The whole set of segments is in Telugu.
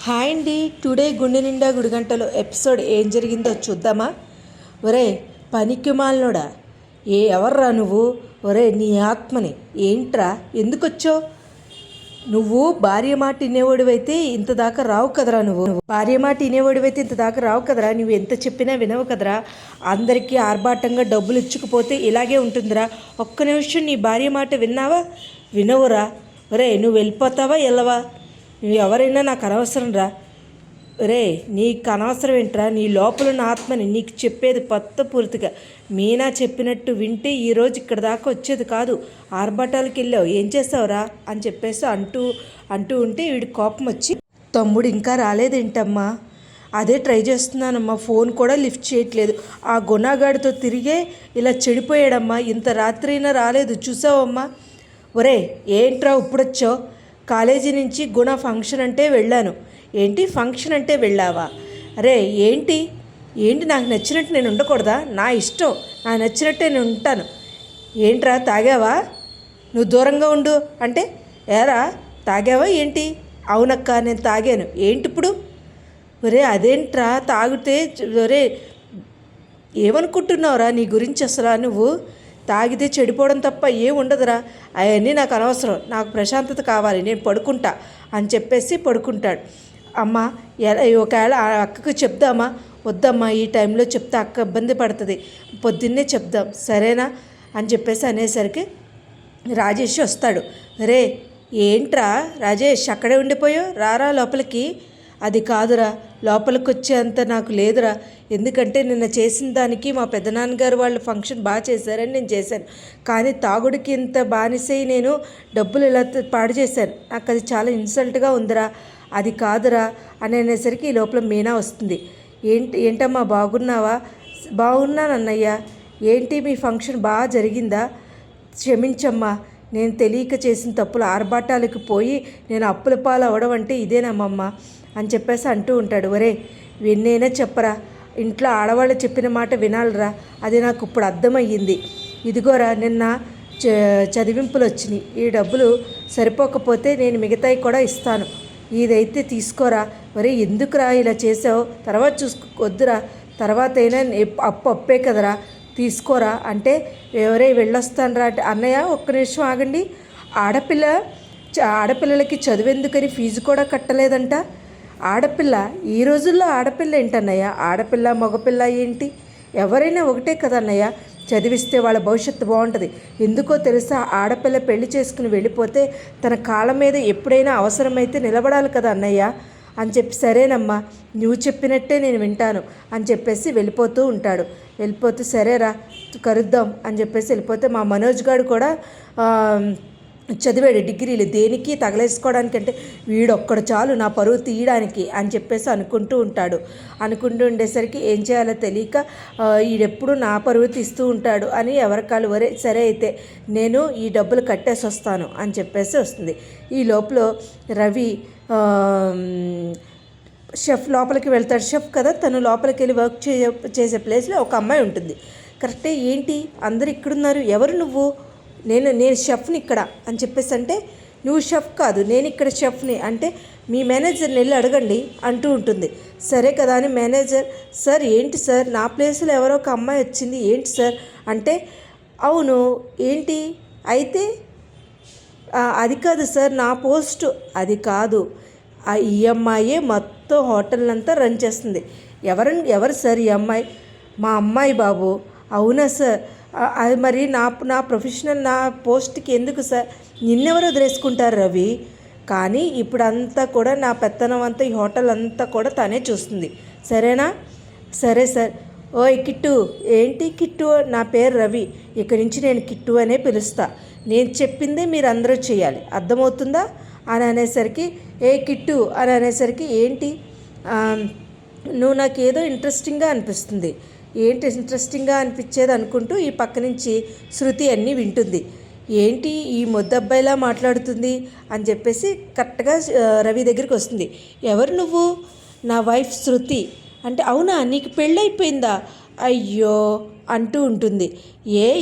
హాయ్ అండి. టుడే గుండె నిండా గుడిగంటలో ఎపిసోడ్ ఏం జరిగిందో చూద్దామా? ఒరే పనికిమాలినోడా, ఎవర్రా నువ్వు? ఒరే నీ ఆత్మని ఏంట్రా, ఎందుకొచ్చావు? నువ్వు భార్య మాట వినేవాడివైతే ఇంత దాకా రావు కదరా. నువ్వు భార్య మాట వినేవాడివైతే ఇంత దాకా రావు కదరా. నువ్వు ఎంత చెప్పినా వినవు కదరా. అందరికీ ఆర్భాటంగా డబ్బులు ఇచ్చుకుపోతే ఇలాగే ఉంటుందిరా. ఒక్క నిమిషం నీ భార్య మాట విన్నావా? వినవురా. ఒరే నువ్వు వెళ్ళిపోతావా వెళ్ళవా? నువ్వు ఎవరైనా నాకు అనవసరం రా. రే నీకు అనవసరం ఏంట్రా? నీ లోపల ఉన్న ఆత్మని నీకు చెప్పేది పూర్తిగా మీనా చెప్పినట్టు వింటే ఈరోజు ఇక్కడ దాకా వచ్చేది కాదు. ఆర్భాటాలకు వెళ్ళావు, ఏం చేసావురా అని చెప్పేసి అంటూ అంటూ ఉంటే వీడి కోపం వచ్చి, తమ్ముడు ఇంకా రాలేదేంటమ్మా? అదే ట్రై చేస్తున్నానమ్మా, ఫోన్ కూడా లిఫ్ట్ చేయట్లేదు. ఆ గుణగాడితో తిరిగే ఇలా చెడిపోయాడమ్మా. ఇంత రాత్రి అయినా రాలేదు, చూసావమ్మా? ఒరే ఏంట్రా ఇప్పుడొచ్చావు? కాలేజీ నుంచి గుణ ఫంక్షన్ అంటే వెళ్ళాను. ఏంటి ఫంక్షన్ అంటే వెళ్ళావా? అరే ఏంటి ఏంటి నాకు నచ్చినట్టు నేను ఉండకూడదా? నా ఇష్టం, నాకు నచ్చినట్టే నేను ఉంటాను. ఏంట్రా తాగావా? నువ్వు దూరంగా ఉండు అంటే ఏరా తాగావా ఏంటి? అవునక్క నేను తాగాను. ఏంటి ఇప్పుడు? ఒరే అదేంట్రా తాగితే? ఒరే ఏమనుకుంటున్నావురా నీ గురించి అసలు? నువ్వు తాగితే చెడిపోవడం తప్ప ఏం ఉండదురా. అవన్నీ నాకు అనవసరం, నాకు ప్రశాంతత కావాలి, నేను పడుకుంటా అని చెప్పేసి పడుకుంటాడు. అమ్మ ఒకవేళ అక్కకు చెప్దామా? వద్దమ్మా, ఈ టైంలో చెప్తే అక్క ఇబ్బంది పడుతుంది, పొద్దున్నే చెప్దాం సరేనా అని చెప్పేసి అనేసరికి రాజేష్ వస్తాడు. రే ఏంట్రా రాజేష్ అక్కడే ఉండిపోయావు, రారా లోపలికి. అది కాదురా, లోపలికి వచ్చేంత నాకు లేదురా. ఎందుకంటే నిన్న చేసిన దానికి మా పెద్దనాన్నగారు వాళ్ళు ఫంక్షన్ బాగా చేశారని నేను చేశాను. కానీ తాగుడికి ఇంత బానిసై నేను డబ్బులు ఇలా పాడు చేశాను. నాకు అది చాలా ఇన్సల్ట్గా ఉందిరా. అది కాదురా అని అనేసరికి ఈ లోపల మీనా వస్తుంది. ఏంటమ్మా బాగున్నావా? బాగున్నాను అన్నయ్య. ఏంటి మీ ఫంక్షన్ బాగా జరిగిందా? క్షమించమ్మా, నేను తెలియక చేసిన తప్పులు ఆర్భాటాలకు పోయి నేను అప్పుల పాలు అవ్వడం అంటే ఇదేనమ్మమ్మ అని చెప్పేసి అంటూ ఉంటాడు. ఒరే విన్నైనా చెప్పరా, ఇంట్లో ఆడవాళ్ళు చెప్పిన మాట వినాలిరా. అది నాకు ఇప్పుడు అర్థమయ్యింది. ఇదిగోరా నిన్న చదివింపులు వచ్చినాయి, ఈ డబ్బులు సరిపోకపోతే నేను మిగతాయి కూడా ఇస్తాను, ఇదైతే తీసుకోరా. మరి ఎందుకురా ఇలా చేసావు? తర్వాత వద్దురా, తర్వాత అయినా అప్పే కదరా, తీసుకోరా అంటే ఎవరే వెళ్ళొస్తాను రా అంటే, అన్నయ్య ఒక్క నిమిషం ఆగండి, ఆడపిల్లలకి చదువెందుకని ఫీజు కూడా కట్టలేదంట. ఆడపిల్ల ఈ రోజుల్లో ఆడపిల్ల ఏంటన్నయ్య? ఆడపిల్ల మగపిల్ల ఏంటి? ఎవరైనా ఒకటే కదన్నయ్య. చదివిస్తే వాళ్ళ భవిష్యత్తు బాగుంటుంది. ఎందుకో తెలుసా, ఆడపిల్ల పెళ్లి చేసుకుని వెళ్ళిపోతే తన కాళ్ళ మీద ఎప్పుడైనా అవసరమైతే నిలబడాలి కదా అన్నయ్య అని చెప్పి, సరేనమ్మా నువ్వు చెప్పినట్టే నేను వింటాను అని చెప్పేసి వెళ్ళిపోతూ ఉంటాడు. వెళ్ళిపోతూ సరేరా కలుద్దాం అని చెప్పేసి వెళ్ళిపోతే, మా మనోజ్ గారు కూడా చదివాడు డిగ్రీలు, దేనికి తగలేసుకోవడానికంటే వీడొక్కడు చాలు నా పరువు తీయడానికి అని చెప్పేసి అనుకుంటూ ఉంటాడు. అనుకుంటూ ఉండేసరికి ఏం చేయాలో తెలియక వీడెప్పుడు నా పరువు తీస్తూ ఉంటాడు అని ఎవరికాలు వరే సరే అయితే నేను ఈ డబ్బులు కట్టేసి వస్తాను అని చెప్పేసి వస్తుంది. ఈ లోపల రవి షెఫ్ లోపలికి వెళ్తాడు. షెఫ్ కదా, తను లోపలికి వెళ్ళి వర్క్ చేసే ప్లేస్లో ఒక అమ్మాయి ఉంటుంది. కరెక్టే, ఏంటి అందరు ఇక్కడున్నారు, ఎవరు నువ్వు? నేను షెఫ్ని ఇక్కడ అని చెప్పేసి అంటే, నువ్వు షెఫ్ కాదు నేను ఇక్కడ షెఫ్ని అంటే, మీ మేనేజర్ని వెళ్ళి అడగండి అంటూ ఉంటుంది. సరే కదా అని మేనేజర్, సార్ ఏంటి సార్ నా ప్లేస్లో ఎవరో ఒక అమ్మాయి వచ్చింది ఏంటి సార్ అంటే, అవును ఏంటి అయితే? అది కాదు సార్ నా పోస్టు. అది కాదు, ఆ ఈ అమ్మాయే మొత్తం హోటల్ అంతా రన్ చేస్తుంది. ఎవరు సార్ ఈ అమ్మాయి? మా అమ్మాయి బాబు. అవునా సార్? అది మరి నా ప్రొఫెషనల్ నా పోస్ట్కి ఎందుకు సార్? నిన్నెవరు వదిలేసుకుంటారు రవి? కానీ ఇప్పుడు అంతా కూడా నా పెత్తనం అంతా ఈ హోటల్ అంతా కూడా తనే చూస్తుంది, సరేనా? సరే సార్. ఓయ్ కిట్టు. ఏంటి కిట్టు? నా పేరు రవి, ఇక్కడి నుంచి నేను కిట్టు అనే పిలుస్తా. నేను చెప్పిందే మీరు అందరూ చేయాలి, అర్థమవుతుందా అని అనేసరికి, ఏ కిట్టు అని అనేసరికి, ఏంటి నువ్వు నాకేదో ఇంట్రెస్టింగ్గా అనిపిస్తుంది. ఏంటి ఇంట్రెస్టింగ్గా అనిపించేది అనుకుంటూ ఈ పక్క నుంచి శృతి అన్నీ వింటుంది. ఏంటి ఈ ముద్దబ్బాయిలా మాట్లాడుతుంది అని చెప్పేసి కరెక్ట్గా రవి దగ్గరికి వస్తుంది. ఎవరు నువ్వు? నా వైఫ్ శృతి అంటే, అవునా నీకు పెళ్ళైపోయిందా? అయ్యో అంటూ ఉంటుంది.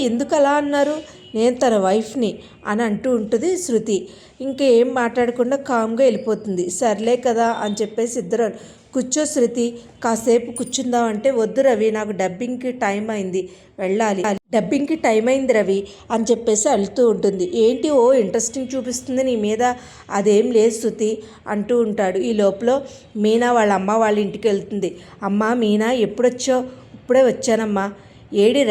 ఎందుకు అలా అన్నారు? నేను తన వైఫ్ని అని అంటూ ఉంటుంది శృతి. ఇంకేం మాట్లాడకుండా కామ్గా వెళ్ళిపోతుంది. సర్లే కదా అని చెప్పేసి ఇద్దరు కూర్చో శృతి, కాసేపు కూర్చుందాం అంటే వద్దు రవి, నాకు డబ్బింగ్కి టైం అయింది, వెళ్ళాలి, డబ్బింగ్కి టైం అయింది రవి అని చెప్పేసి అలుతూ ఉంటుంది. ఏంటి ఓ ఇంట్రెస్టింగ్ చూపిస్తుంది నీ మీద? అదేం లేదు శృతి అంటూ ఉంటాడు. ఈ లోపల మీనా వాళ్ళ అమ్మ వాళ్ళ ఇంటికి వెళ్తుంది. అమ్మ మీనా ఎప్పుడొచ్చావు? ఇప్పుడే వచ్చానమ్మా. ఏడి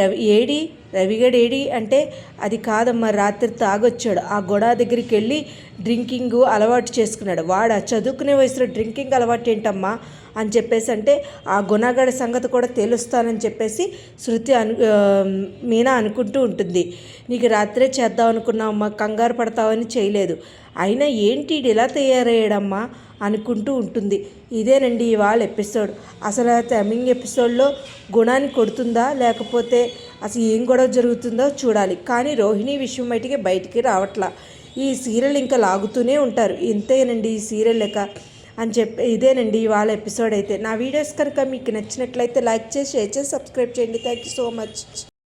రవిగడు ఏడి అంటే, అది కాదమ్మా, రాత్రి తాగొచ్చాడు, ఆ గొడవ దగ్గరికి వెళ్ళి డ్రింకింగ్ అలవాటు చేసుకున్నాడు. వాడు చదువుకునే వయసులో డ్రింకింగ్ అలవాటు ఏంటమ్మా అని చెప్పేసి అంటే, ఆ గుణగడ సంగతి కూడా తెలుస్తానని చెప్పేసి శృతి మీనా అనుకుంటూ ఉంటుంది. నీకు రాత్రే చేద్దాం అనుకున్నావమ్మా, కంగారు పడతావని చేయలేదు. అయినా ఏంటి ఇలా తయారయ్యాడమ్మా అనుకుంటూ ఉంటుంది. ఇదేనండి ఇవాళ ఎపిసోడ్. అసలు కమింగ్ ఎపిసోడ్లో గుణాన్ని కొడుతుందా లేకపోతే అసలు ఏం గొడవ జరుగుతుందో చూడాలి. కానీ రోహిణి విషయం బయటికి రావట్లా. ఈ సీరియల్ ఇంకా లాగుతూనే ఉంటారు. ఇంతేనండి ఈ సీరియల్ లెక్క అని చెప్పి ఇదేనండి ఇవాళ ఎపిసోడ్ అయితే. నా వీడియోస్ కనుక మీకు నచ్చినట్లయితే లైక్ చేసి షేర్ చేసి సబ్స్క్రైబ్ చేయండి. Thank you so much.